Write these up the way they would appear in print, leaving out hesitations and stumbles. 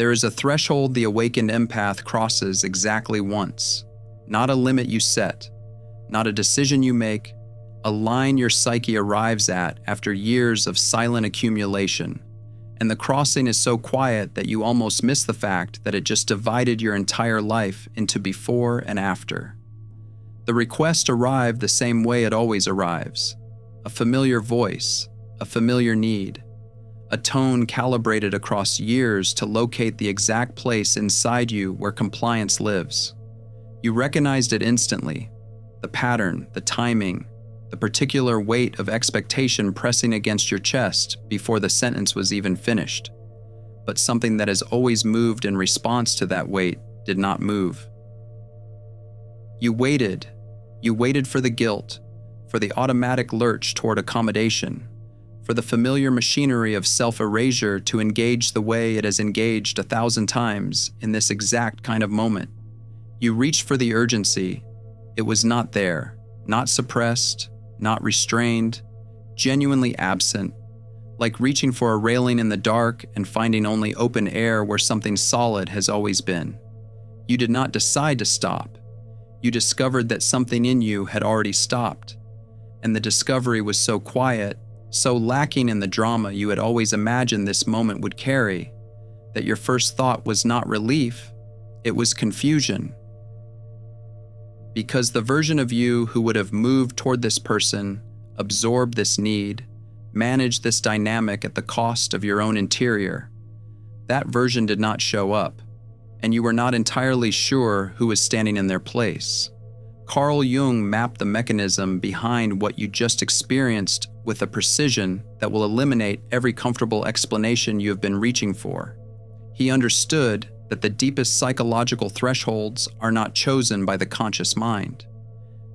There is a threshold the awakened empath crosses exactly once, not a limit you set, not a decision you make, a line your psyche arrives at after years of silent accumulation, and the crossing is so quiet that you almost miss the fact that it just divided your entire life into before and after. The request arrived the same way it always arrives, a familiar voice, a familiar need, a tone calibrated across years to locate the exact place inside you where compliance lives. You recognized it instantly, the pattern, the timing, the particular weight of expectation pressing against your chest before the sentence was even finished. But something that has always moved in response to that weight did not move. You waited for the guilt, for the automatic lurch toward accommodation, for the familiar machinery of self-erasure to engage the way it has engaged 1,000 times in this exact kind of moment. You reached for the urgency. It was not there, not suppressed, not restrained, genuinely absent, like reaching for a railing in the dark and finding only open air where something solid has always been. You did not decide to stop. You discovered that something in you had already stopped, and the discovery was so quiet, so lacking in the drama you had always imagined this moment would carry, that your first thought was not relief, it was confusion. Because the version of you who would have moved toward this person, absorbed this need, managed this dynamic at the cost of your own interior, that version did not show up, and you were not entirely sure who was standing in their place. Carl Jung mapped the mechanism behind what you just experienced with a precision that will eliminate every comfortable explanation you have been reaching for. He understood that the deepest psychological thresholds are not chosen by the conscious mind.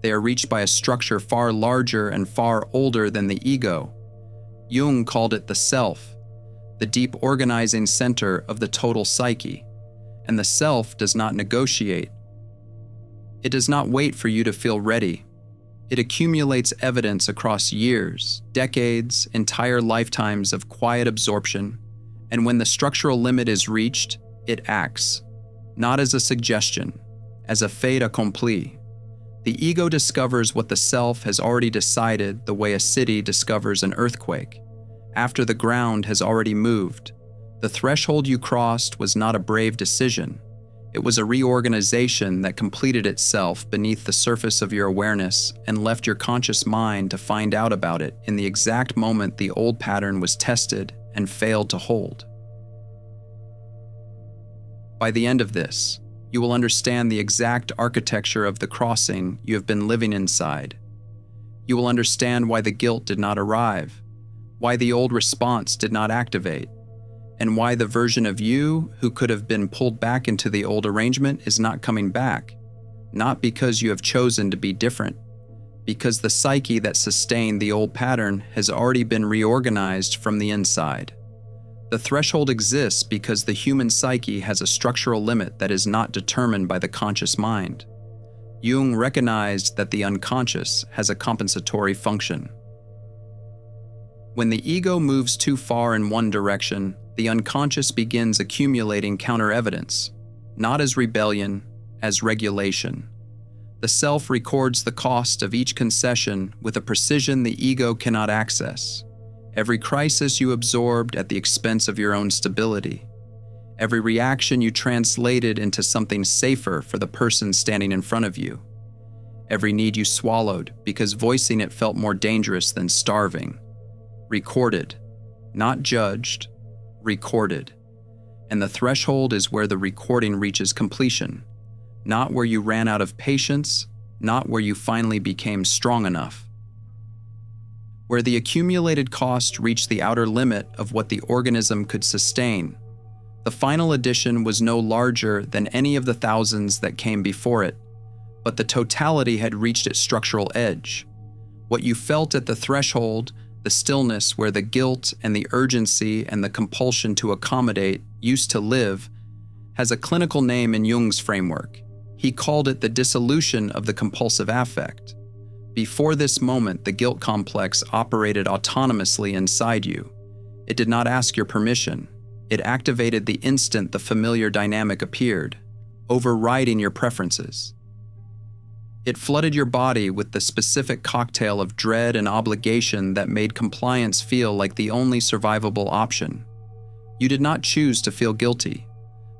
They are reached by a structure far larger and far older than the ego. Jung called it the self, the deep organizing center of the total psyche, and the self does not negotiate. It does not wait for you to feel ready. It accumulates evidence across years, decades, entire lifetimes of quiet absorption, and when the structural limit is reached, it acts, not as a suggestion, as a fait accompli. The ego discovers what the self has already decided the way a city discovers an earthquake, after the ground has already moved. The threshold you crossed was not a brave decision. It was a reorganization that completed itself beneath the surface of your awareness and left your conscious mind to find out about it in the exact moment the old pattern was tested and failed to hold. By the end of this, you will understand the exact architecture of the crossing you have been living inside. You will understand why the guilt did not arrive, why the old response did not activate, and why the version of you who could have been pulled back into the old arrangement is not coming back, not because you have chosen to be different, because the psyche that sustained the old pattern has already been reorganized from the inside. The threshold exists because the human psyche has a structural limit that is not determined by the conscious mind. Jung recognized that the unconscious has a compensatory function. When the ego moves too far in one direction, the unconscious begins accumulating counter-evidence, not as rebellion, as regulation. The self records the cost of each concession with a precision the ego cannot access. Every crisis you absorbed at the expense of your own stability. Every reaction you translated into something safer for the person standing in front of you. Every need you swallowed because voicing it felt more dangerous than starving. Recorded, not judged, recorded. And the threshold is where the recording reaches completion, not where you ran out of patience, not where you finally became strong enough. Where the accumulated cost reached the outer limit of what the organism could sustain. The final edition was no larger than any of the thousands that came before it, but the totality had reached its structural edge. What you felt at the threshold, the stillness where the guilt and the urgency and the compulsion to accommodate used to live, has a clinical name in Jung's framework. He called it the dissolution of the compulsive affect. Before this moment, the guilt complex operated autonomously inside you. It did not ask your permission. It activated the instant the familiar dynamic appeared, overriding your preferences. It flooded your body with the specific cocktail of dread and obligation that made compliance feel like the only survivable option. You did not choose to feel guilty.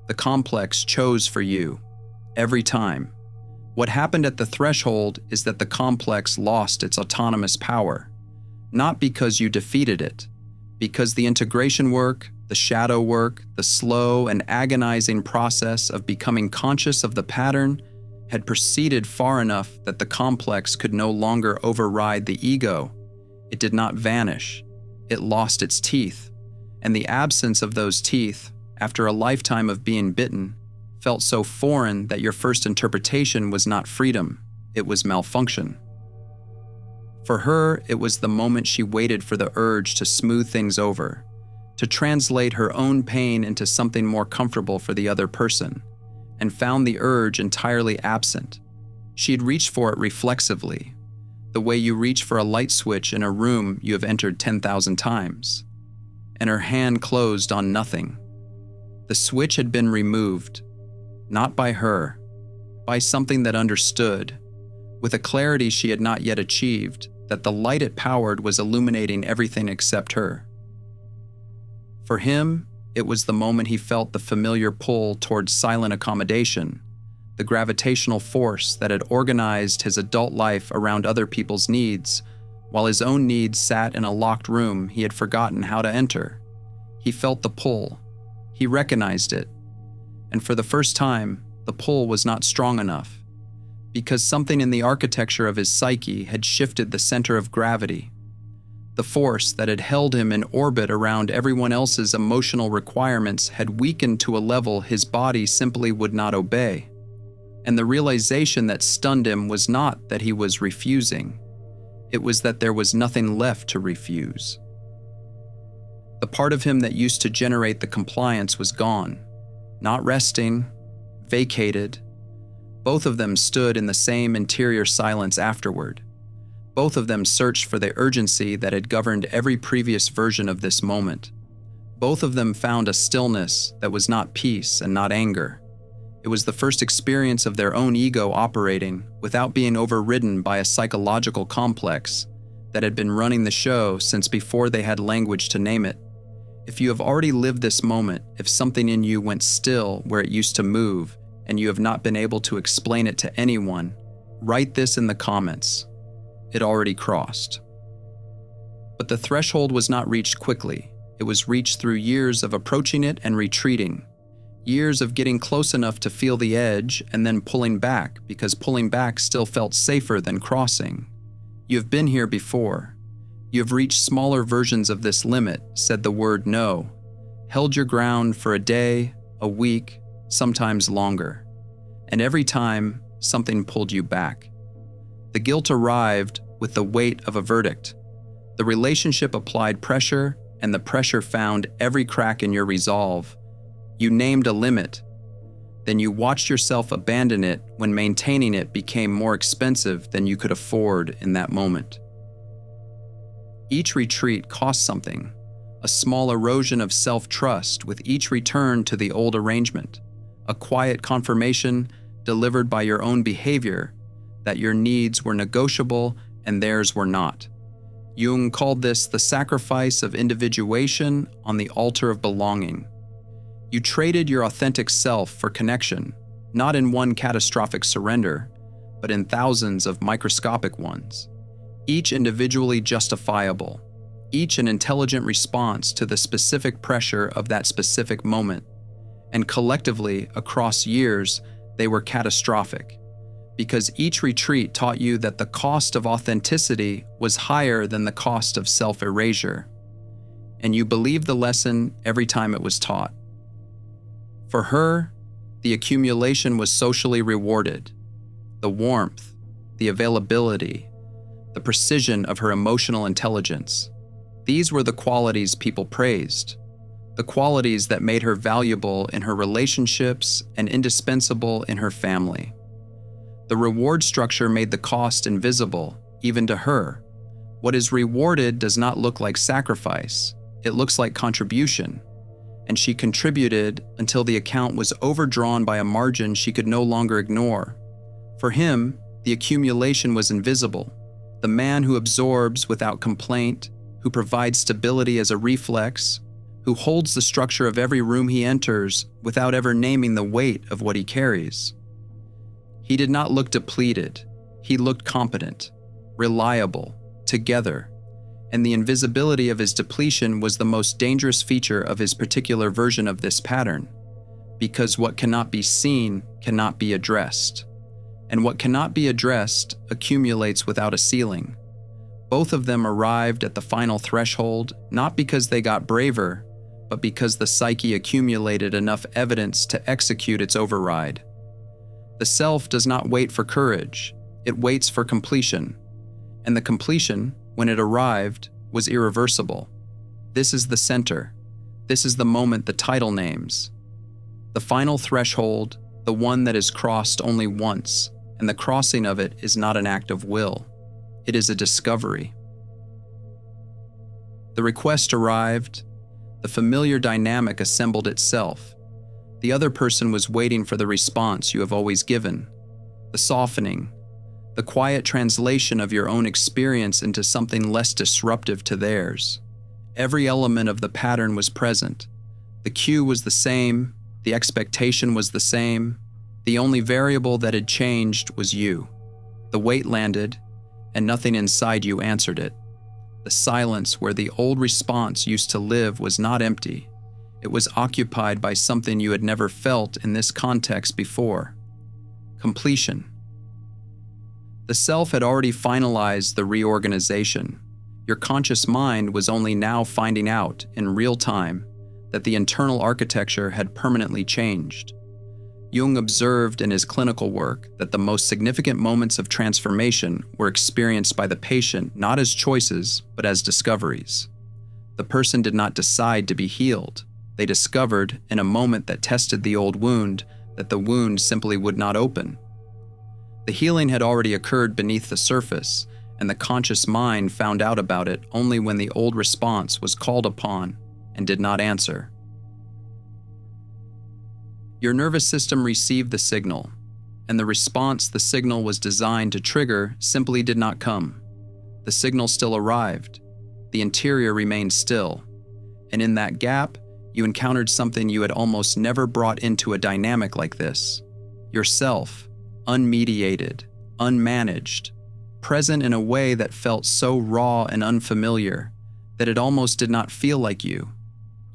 The complex chose for you, every time. What happened at the threshold is that the complex lost its autonomous power, not because you defeated it, because the integration work, the shadow work, the slow and agonizing process of becoming conscious of the pattern had proceeded far enough that the complex could no longer override the ego. It did not vanish. It lost its teeth, and the absence of those teeth, after a lifetime of being bitten, felt so foreign that your first interpretation was not freedom, it was malfunction. For her, it was the moment she waited for the urge to smooth things over, to translate her own pain into something more comfortable for the other person, and found the urge entirely absent. She had reached for it reflexively, the way you reach for a light switch in a room you have entered 10,000 times. And her hand closed on nothing. The switch had been removed, not by her, by something that understood, with a clarity she had not yet achieved, that the light it powered was illuminating everything except her. For him, it was the moment he felt the familiar pull towards silent accommodation, the gravitational force that had organized his adult life around other people's needs, while his own needs sat in a locked room he had forgotten how to enter. He felt the pull. He recognized it. And for the first time, the pull was not strong enough, because something in the architecture of his psyche had shifted the center of gravity. The force that had held him in orbit around everyone else's emotional requirements had weakened to a level his body simply would not obey. And the realization that stunned him was not that he was refusing. It was that there was nothing left to refuse. The part of him that used to generate the compliance was gone, not resting, vacated. Both of them stood in the same interior silence afterward. Both of them searched for the urgency that had governed every previous version of this moment. Both of them found a stillness that was not peace and not anger. It was the first experience of their own ego operating without being overridden by a psychological complex that had been running the show since before they had language to name it. If you have already lived this moment, if something in you went still where it used to move, and you have not been able to explain it to anyone, write this in the comments. It already crossed. But the threshold was not reached quickly. It was reached through years of approaching it and retreating. Years of getting close enough to feel the edge and then pulling back, because pulling back still felt safer than crossing. You have been here before. You have reached smaller versions of this limit, said the word no, held your ground for a day, a week, sometimes longer. And every time, something pulled you back. The guilt arrived with the weight of a verdict. The relationship applied pressure, and the pressure found every crack in your resolve. You named a limit. Then you watched yourself abandon it when maintaining it became more expensive than you could afford in that moment. Each retreat cost something, a small erosion of self-trust with each return to the old arrangement, a quiet confirmation delivered by your own behavior that your needs were negotiable and theirs were not. Jung called this the sacrifice of individuation on the altar of belonging. You traded your authentic self for connection, not in one catastrophic surrender, but in thousands of microscopic ones, each individually justifiable, each an intelligent response to the specific pressure of that specific moment, and collectively, across years, they were catastrophic, because each retreat taught you that the cost of authenticity was higher than the cost of self-erasure, and you believed the lesson every time it was taught. For her, the accumulation was socially rewarded. The warmth, the availability, the precision of her emotional intelligence. These were the qualities people praised, the qualities that made her valuable in her relationships and indispensable in her family. The reward structure made the cost invisible, even to her. What is rewarded does not look like sacrifice, it looks like contribution. and she contributed until the account was overdrawn by a margin she could no longer ignore. For him, the accumulation was invisible. The man who absorbs without complaint, who provides stability as a reflex, who holds the structure of every room he enters without ever naming the weight of what he carries. He did not look depleted. He looked competent, reliable, together, and the invisibility of his depletion was the most dangerous feature of his particular version of this pattern, because what cannot be seen cannot be addressed, and what cannot be addressed accumulates without a ceiling. Both of them arrived at the final threshold not because they got braver, but because the psyche accumulated enough evidence to execute its override. The self does not wait for courage, it waits for completion, and the completion, when it arrived, was irreversible. This is the center. This is the moment the title names. The final threshold, the one that is crossed only once, and the crossing of it is not an act of will. It is a discovery. The request arrived. The familiar dynamic assembled itself. The other person was waiting for the response you have always given, the softening, the quiet translation of your own experience into something less disruptive to theirs. Every element of the pattern was present. The cue was the same, the expectation was the same. The only variable that had changed was you. The weight landed, and nothing inside you answered it. The silence where the old response used to live was not empty. It was occupied by something you had never felt in this context before. Completion. The self had already finalized the reorganization. Your conscious mind was only now finding out, in real time, that the internal architecture had permanently changed. Jung observed in his clinical work that the most significant moments of transformation were experienced by the patient not as choices, but as discoveries. The person did not decide to be healed. They discovered, in a moment that tested the old wound, that the wound simply would not open. The healing had already occurred beneath the surface, and the conscious mind found out about it only when the old response was called upon and did not answer. Your nervous system received the signal, and the response the signal was designed to trigger simply did not come. The signal still arrived. The interior remained still, and in that gap, you encountered something you had almost never brought into a dynamic like this. Yourself, unmediated, unmanaged, present in a way that felt so raw and unfamiliar that it almost did not feel like you.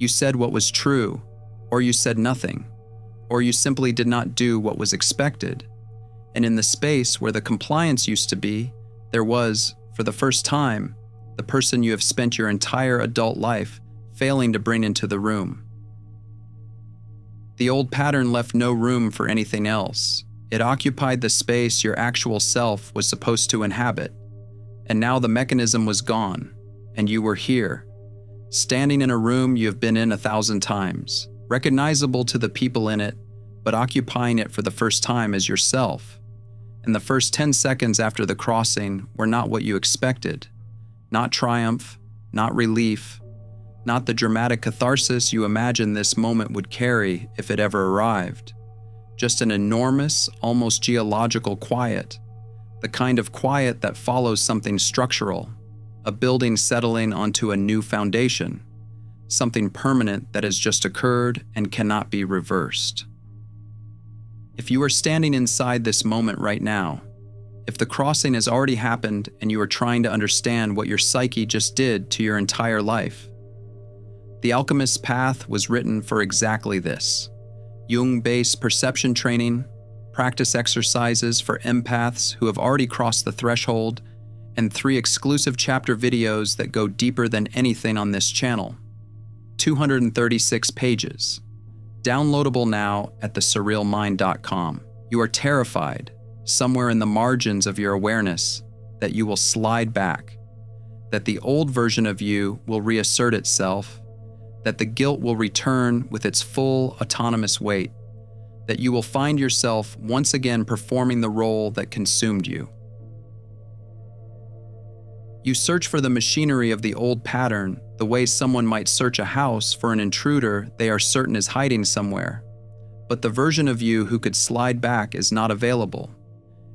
You said what was true, or you said nothing, or you simply did not do what was expected. And in the space where the compliance used to be, there was, for the first time, the person you have spent your entire adult life failing to bring into the room. The old pattern left no room for anything else. It occupied the space your actual self was supposed to inhabit. And now the mechanism was gone, and you were here, standing in a room you have been in 1,000 times, recognizable to the people in it, but occupying it for the first time as yourself. And the first 10 seconds after the crossing were not what you expected. Not triumph, not relief, not the dramatic catharsis you imagined this moment would carry if it ever arrived. Just an enormous, almost geological quiet, the kind of quiet that follows something structural, a building settling onto a new foundation, something permanent that has just occurred and cannot be reversed. If you are standing inside this moment right now, if the crossing has already happened and you are trying to understand what your psyche just did to your entire life, the alchemist's path was written for exactly this. Jung-based perception training, practice exercises for empaths who have already crossed the threshold, and 3 exclusive chapter videos that go deeper than anything on this channel. 236 pages. Downloadable now at thesurrealmind.com. You are terrified, somewhere in the margins of your awareness, that you will slide back, that the old version of you will reassert itself, that the guilt will return with its full autonomous weight, that you will find yourself once again performing the role that consumed you. You search for the machinery of the old pattern, the way someone might search a house for an intruder they are certain is hiding somewhere. But the version of you who could slide back is not available,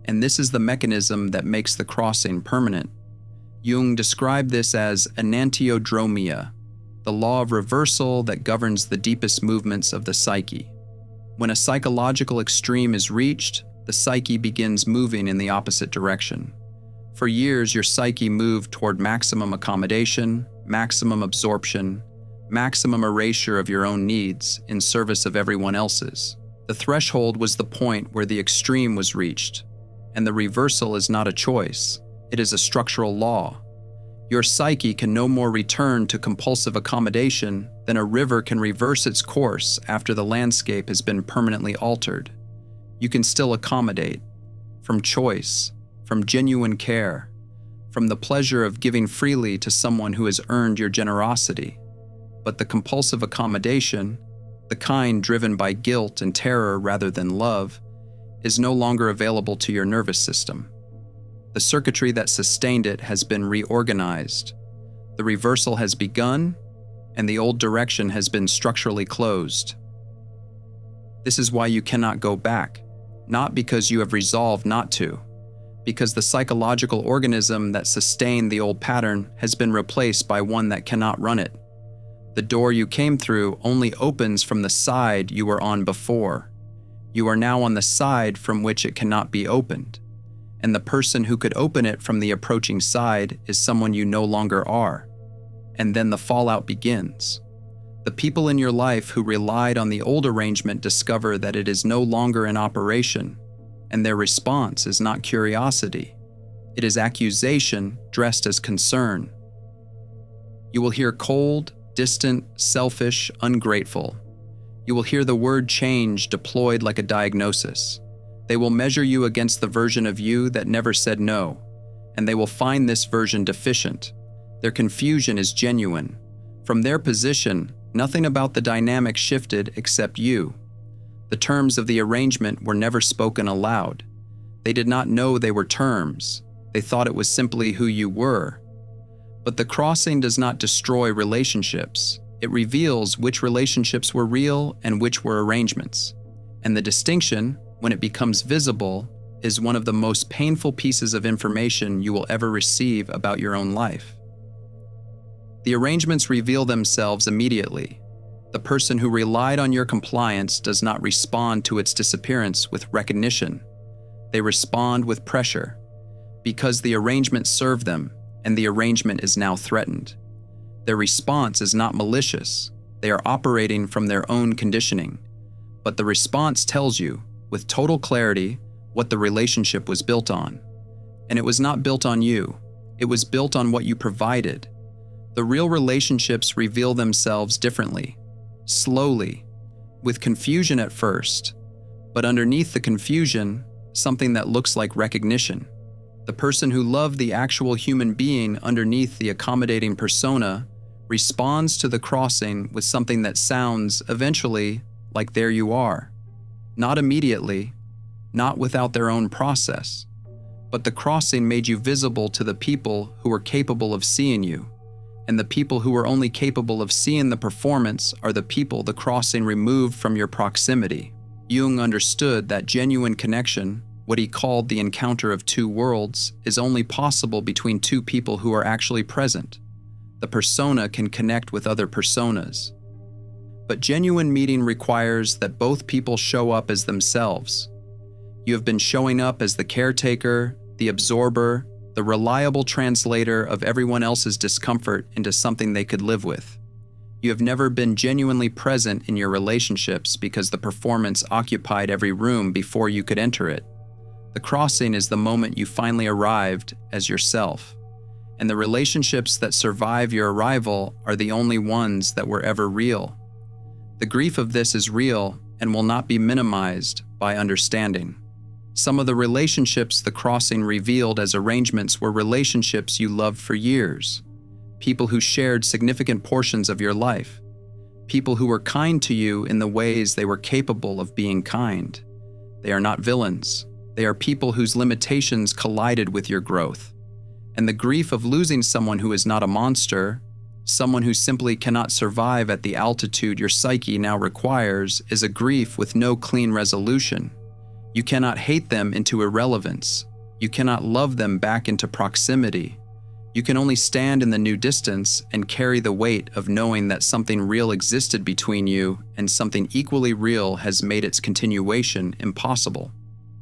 and this is the mechanism that makes the crossing permanent. Jung described this as enantiodromia, the law of reversal that governs the deepest movements of the psyche. When a psychological extreme is reached, the psyche begins moving in the opposite direction. For years, your psyche moved toward maximum accommodation, maximum absorption, maximum erasure of your own needs in service of everyone else's. The threshold was the point where the extreme was reached, and the reversal is not a choice, it is a structural law. Your psyche can no more return to compulsive accommodation than a river can reverse its course after the landscape has been permanently altered. You can still accommodate, from choice, from genuine care, from the pleasure of giving freely to someone who has earned your generosity. But the compulsive accommodation, the kind driven by guilt and terror rather than love, is no longer available to your nervous system. The circuitry that sustained it has been reorganized. The reversal has begun, and the old direction has been structurally closed. This is why you cannot go back, not because you have resolved not to, because the psychological organism that sustained the old pattern has been replaced by one that cannot run it. The door you came through only opens from the side you were on before. You are now on the side from which it cannot be opened, and the person who could open it from the approaching side is someone you no longer are. And then the fallout begins. The people in your life who relied on the old arrangement discover that it is no longer in operation, and their response is not curiosity. It is accusation dressed as concern. You will hear cold, distant, selfish, ungrateful. You will hear the word change deployed like a diagnosis. They will measure you against the version of you that never said no, and they will find this version deficient. Their confusion is genuine. From their position, nothing about the dynamic shifted except you. The terms of the arrangement were never spoken aloud. They did not know they were terms. They thought it was simply who you were. But the crossing does not destroy relationships. It reveals which relationships were real and which were arrangements. And the distinction, when it becomes visible, is one of the most painful pieces of information you will ever receive about your own life. The arrangements reveal themselves immediately. The person who relied on your compliance does not respond to its disappearance with recognition. They respond with pressure, because the arrangement served them, and the arrangement is now threatened. Their response is not malicious. They are operating from their own conditioning. But the response tells you, with total clarity, what the relationship was built on. And it was not built on you. It was built on what you provided. The real relationships reveal themselves differently, slowly, with confusion at first, but underneath the confusion, something that looks like recognition. The person who loved the actual human being underneath the accommodating persona responds to the crossing with something that sounds, eventually, like there you are. Not immediately, not without their own process, but the crossing made you visible to the people who were capable of seeing you, and the people who were only capable of seeing the performance are the people the crossing removed from your proximity. Jung understood that genuine connection, what he called the encounter of two worlds, is only possible between two people who are actually present. The persona can connect with other personas. But genuine meeting requires that both people show up as themselves. You have been showing up as the caretaker, the absorber, the reliable translator of everyone else's discomfort into something they could live with. You have never been genuinely present in your relationships because the performance occupied every room before you could enter it. The crossing is the moment you finally arrived as yourself, and the relationships that survive your arrival are the only ones that were ever real. The grief of this is real and will not be minimized by understanding. Some of the relationships the crossing revealed as arrangements were relationships you loved for years, people who shared significant portions of your life, people who were kind to you in the ways they were capable of being kind. They are not villains. They are people whose limitations collided with your growth. And the grief of losing someone who is not a monster, Someone who simply cannot survive at the altitude your psyche now requires is a grief with no clean resolution. You cannot hate them into irrelevance. You cannot love them back into proximity. You can only stand in the new distance and carry the weight of knowing that something real existed between you and something equally real has made its continuation impossible.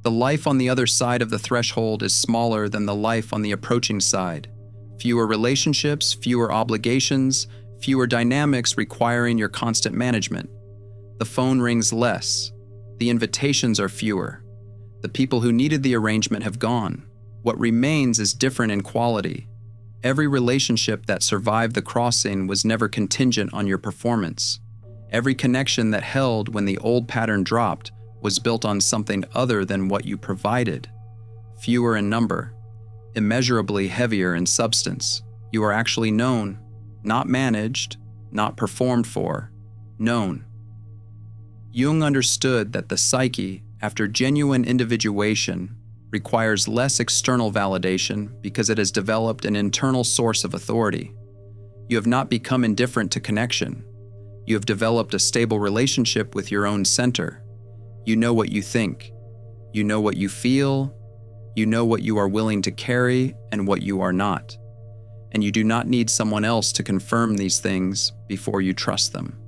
The life on the other side of the threshold is smaller than the life on the approaching side. Fewer relationships, fewer obligations, fewer dynamics requiring your constant management. The phone rings less. The invitations are fewer. The people who needed the arrangement have gone. What remains is different in quality. Every relationship that survived the crossing was never contingent on your performance. Every connection that held when the old pattern dropped was built on something other than what you provided. Fewer in number, immeasurably heavier in substance. You are actually known, not managed, not performed for, known. Jung understood that the psyche, after genuine individuation, requires less external validation because it has developed an internal source of authority. You have not become indifferent to connection. You have developed a stable relationship with your own center. You know what you think. You know what you feel. You know what you are willing to carry and what you are not. And you do not need someone else to confirm these things before you trust them.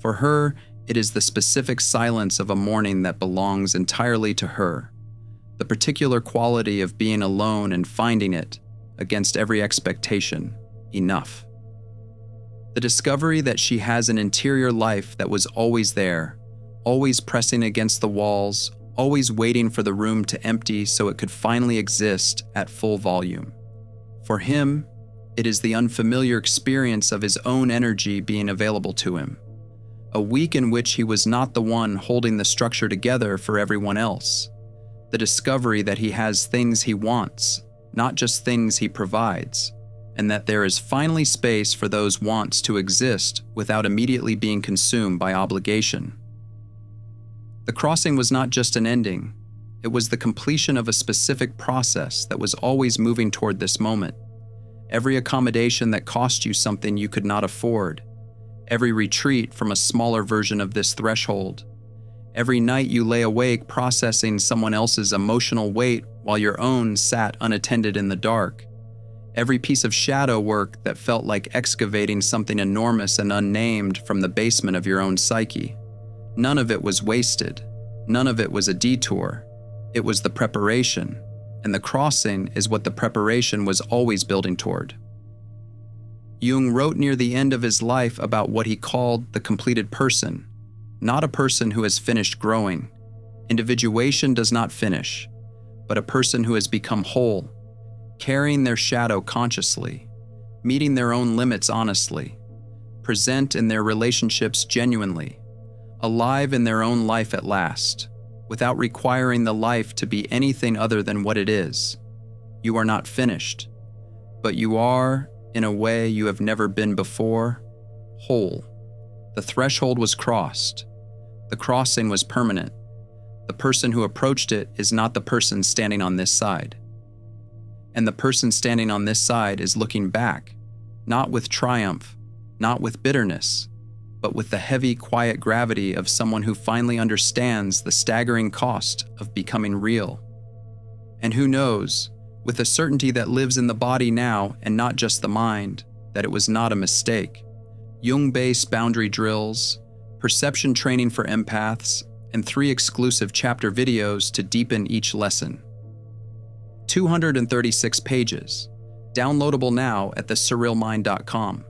For her, it is the specific silence of a morning that belongs entirely to her. The particular quality of being alone and finding it, against every expectation, enough. The discovery that she has an interior life that was always there, always pressing against the walls, always waiting for the room to empty so it could finally exist at full volume. For him, it is the unfamiliar experience of his own energy being available to him. A week in which he was not the one holding the structure together for everyone else. The discovery that he has things he wants, not just things he provides, and that there is finally space for those wants to exist without immediately being consumed by obligation. The crossing was not just an ending, it was the completion of a specific process that was always moving toward this moment. Every accommodation that cost you something you could not afford, every retreat from a smaller version of this threshold, every night you lay awake processing someone else's emotional weight while your own sat unattended in the dark, every piece of shadow work that felt like excavating something enormous and unnamed from the basement of your own psyche. None of it was wasted. None of it was a detour. It was the preparation, and the crossing is what the preparation was always building toward. Jung wrote near the end of his life about what he called the completed person, not a person who has finished growing. Individuation does not finish, but a person who has become whole, carrying their shadow consciously, meeting their own limits honestly, present in their relationships genuinely, alive in their own life at last, without requiring the life to be anything other than what it is. You are not finished, but you are, in a way you have never been before, whole. The threshold was crossed. The crossing was permanent. The person who approached it is not the person standing on this side. And the person standing on this side is looking back, not with triumph, not with bitterness, but with the heavy, quiet gravity of someone who finally understands the staggering cost of becoming real. And who knows, with a certainty that lives in the body now and not just the mind, that it was not a mistake. Jung-based boundary drills, perception training for empaths, and 3 exclusive chapter videos to deepen each lesson. 236 pages, downloadable now at thesurrealmind.com.